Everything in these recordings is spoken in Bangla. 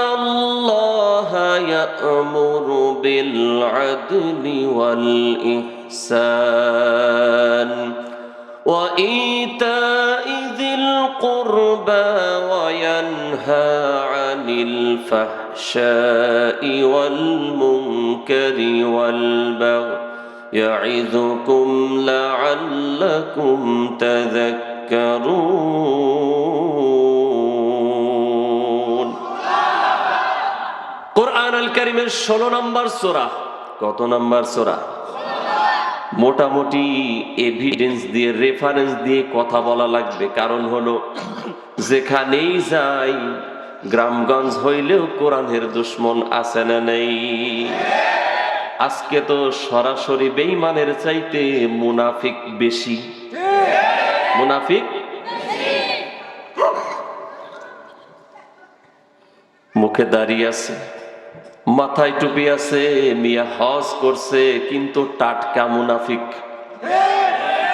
ইন্নাল্লাহা ইয়া'মুরু বিল আদলি ওয়াল ইহসান ওয়া ইতা'i যিল কুরবা ওয়া ইয়ানহা আনিল ফাহশাই ওয়াল মুনকারি ওয়াল বাগই ইয়া'ইযুকুম লা'আল্লাকুম তাযাক্কারুন। কোরআন আল কারীমের 16 নম্বর সূরা। কত নম্বর সূরা? মোটামুটি এভিডেন্স দিয়ে, রেফারেন্স দিয়ে কথা বলা লাগবে। কারণ হলো, যেখানেই যাই গ্রামগঞ্জ হইলেও কোরআনের দুশ্মন আছে না নেই? আজকে তো সরাসরি বেঈমানের চাইতে মুনাফিক বেশি। মুনাফিক মুখে দাঁড়িয়ে আছে, মাথায় টুপি আছে, মিয়া হজ করছে, কিন্তু টাটকা মুনাফিক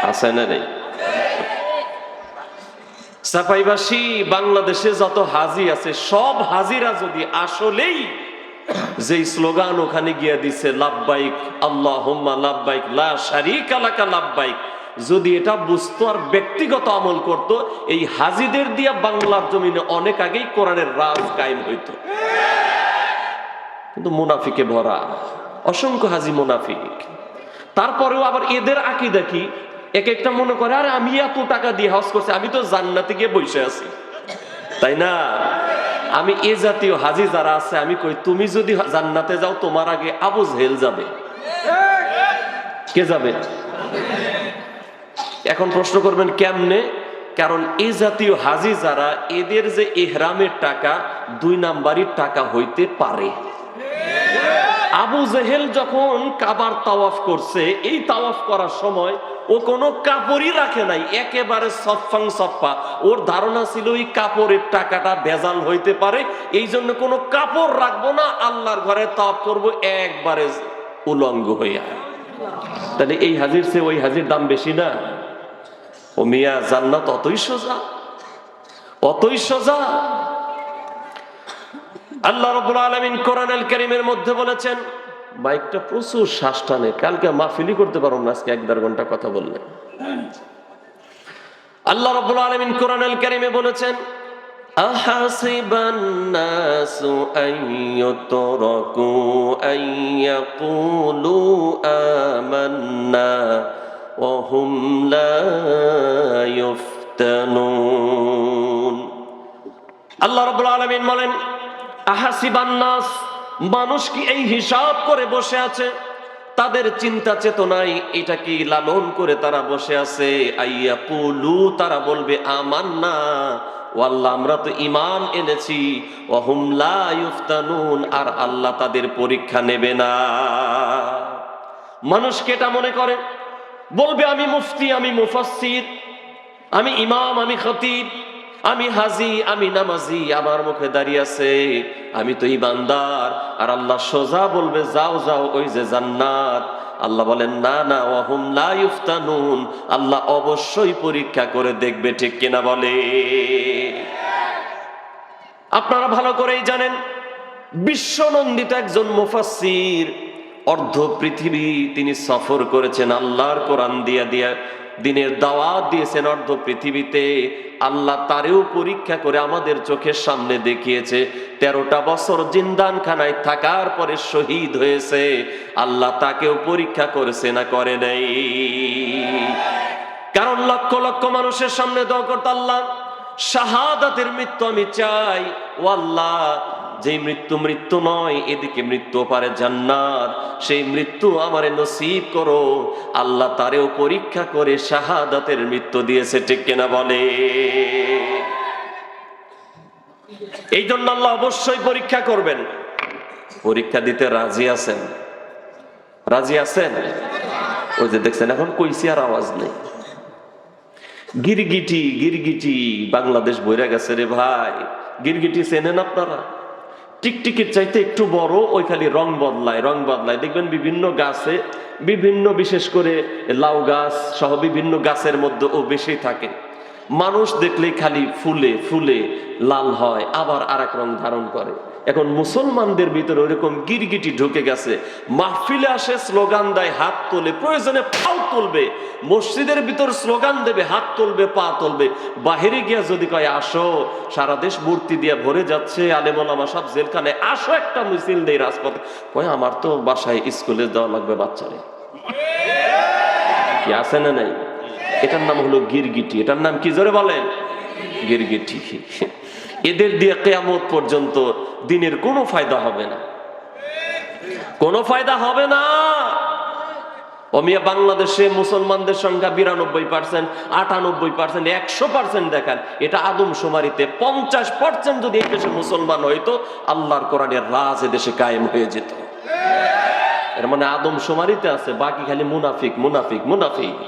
আছে না নেই? চাপাইবাসী বাংলাদেশে যত হাজি আছে, সব হাজিরা যদি আসলেই যে স্লোগান ওখানে গিয়ে দিছে, লাব্বাইক আল্লাহুম্মা লাব্বাইক লা শারীকা লাকা লাব্বাইক, যদি এটা বুঝতো আর ব্যক্তিগত আমল করত, এই হাজিদের দিয়া বাংলার জমিনে অনেক আগেই কোরআনের রাজ কায়েম হইতো। কিন্তু মুনাফিকে ভরা, অসংখ্য হাজি মুনাফিক। তারপরেও আবার এদের আকীদা কি? এক একটা মনে করে, আরে আমি এত টাকা দিয়ে হজ করছি, আমি তো জান্নাতে গিয়ে বসে আছি, তাই না? আমি এ জাতীয় হাজি যারা আছে, আমি কই, তুমি যদি জান্নাতে যাও, তোমার আগে আবু জেহেল যাবে। কে যাবে? এখন প্রশ্ন করবেন কেমনে? কারণ এই জাতীয় হাজি যারা, এদের যে ইহরামের টাকা 2 নাম্বারের টাকা হইতে পারে। আবু জেহেল যখন কাবার তাওয়াফ করছে, এই তাওয়াফ করার সময় ও কোনো কাপড়ই রাখে নাই, একেবারে সফাং সফা। ওর ধারণা ছিল এই কাপড়ের টাকাটা ভেজাল হইতে পারে, এই জন্য কোনো কাপড় রাখবো না, আল্লাহর ঘরে তাওয়াফ করবো একবারে উলঙ্গ হইয়া। তাহলে এই হাজির চেয়ে ওই হাজির দাম বেশি না? ও মিয়া, জান্নাত অতই সোজা, অতই সোজা। আল্লাহ রাব্বুল আলামিন কোরআন আল কারীমের মধ্যে বলেছেন, মাইকটা প্রচুর শ্বাস টানে, কালকে মাহফিলই করতে পারবো না, আজকে 1-1.5 ঘন্টা কথা বললেন। আল্লাহ রাব্বুল আলামিন কোরআন আল কারীমে বলেছেন, আহাসিবান নাসু আইয়ুতরাকু আইয়াকুলু আমান্না ওয়া হুম লা ইফতানুন। আল্লাহ রাব্বুল আলামিন বলেন, আহাসিবান নাস, মানুষ কি এই হিসাব করে বসে আছে? তাদের চিন্তা চেতনায় এটা কি লালন করে তারা বসে আছে? আইয়াকুলু, তারা বলবে আমান্না, ও আল্লাহ আমরা তো ঈমান এনেছি, ওয়া হুম লা ইফতানুন, আর আল্লাহ তাদের পরীক্ষা নেবে না। মানুষ কি এটা মনে করে? বলবে আমি মুফতি, আমি মুফাসসির, আমি ইমাম, আমি খতিব, আমি হাজি, আমি নামাজি, আমার মুখে দাঁড়িয়ে আছে, আমি তো ঈমানদার। আর আল্লাহ সোজা বলবে, যাও যাও, ওই যে জান্নাত। আল্লাহ বলেন, না না, ওয়া হুম লা ইফতানুন, আল্লাহ অবশ্যই পরীক্ষা করে দেখবে, ঠিক কিনা বলে? আপনারা ভালো করেই জানেন, বিশ্বনন্দিত একজন মুফাসসির, অর্ধ পৃথিবী তিনি সফর করেছেন, আল্লাহর কোরআন দিয়া দিয়া দিনের দাওয়াত দিয়েছেন অর্ধ পৃথিবীতে। আল্লাহ তারেও পরীক্ষা করে আমাদের চোখের সামনে দেখিয়েছে। 13টা বছর জিন্দানখানায় থাকার পরে শহীদ হয়েছে। আল্লাহ তাকেও পরীক্ষা করেছে না করে নাই? কারণ লক্ষ লক্ষ মানুষের সামনে দোয়া করতে, আল্লাহ শাহাদাতের মৃত্যু আমি চাই, ও আল্লাহ যে মৃত্যু মৃত্যু নয়, এদিকে মৃত্যু পারে জান্নাত, সেই মৃত্যু আমারে নসিব করো। আল্লাহ তারেও পরীক্ষা করে শাহাদাতের মৃত্যু দিয়েছে, ঠিক কিনা বলে? এই জন্য আল্লাহ অবশ্যই পরীক্ষা করবেন। পরীক্ষা দিতে রাজি আছেন? রাজি আছেন? ওই যে দেখছেন, এখন কইছি আর আওয়াজ নেই। গিরগিটি গিরগিটি বাংলাদেশ বইরা গেছে রে ভাই। গিরগিটি চেনেন আপনারা? টিকটিকির চাইতে একটু বড়, ওই খালি রং বদলায়, রং বদলায়। দেখবেন বিভিন্ন গাছে, বিভিন্ন, বিশেষ করে লাউ গাছ সহ বিভিন্ন গাছের মধ্যে ও বেশি থাকে। মানুষ দেখলে খালি ফুলে ফুলে লাল হয়, আবার আর এক রং ধারণ করে। এখন মুসলমানদের ভিতরে ওইরকম গিরগিটি ঢুকে গেছে, মাহফিলে আসে স্লোগান দেয়, হাত তোলে, প্রয়োজনে পাও তুলবে, মসজিদের ভিতর স্লোগান দেবে, হাত তুলবে, পা তুলবে। বাহিরে গিয়া যদি কয় আসো, সারা দেশ মূর্তি দিয়ে ভরে যাচ্ছে, আলেম ওলামা সব জেলখানে, আসো একটা মিছিল দেই রাজপথে, কয় আমার তো বাসায় স্কুলে দেওয়া লাগবে বাচ্চারে। কি আছে না নাই? এটার নাম হলো গিরগিটি। এটার নাম কি জোরে বলেন? গিরগিটি। এদের দিয়ে কিয়ামত পর্যন্ত দিনের কোনো ফায়দা হবে না, কোনো ফায়দা হবে না। অমিয়া বাংলাদেশে মুসলমানদের সংখ্যা 92%, 98%, 100% দেখান, এটা আদমশুমারিতে 50% যদি এই দেশে মুসলমান হইতো, আল্লাহর কোরআনের রাজ এদেশে কায়েম হয়ে যেত। এর মানে আদমশুমারিতে আছে, বাকি খালি মুনাফিক মুনাফিক মুনাফিক।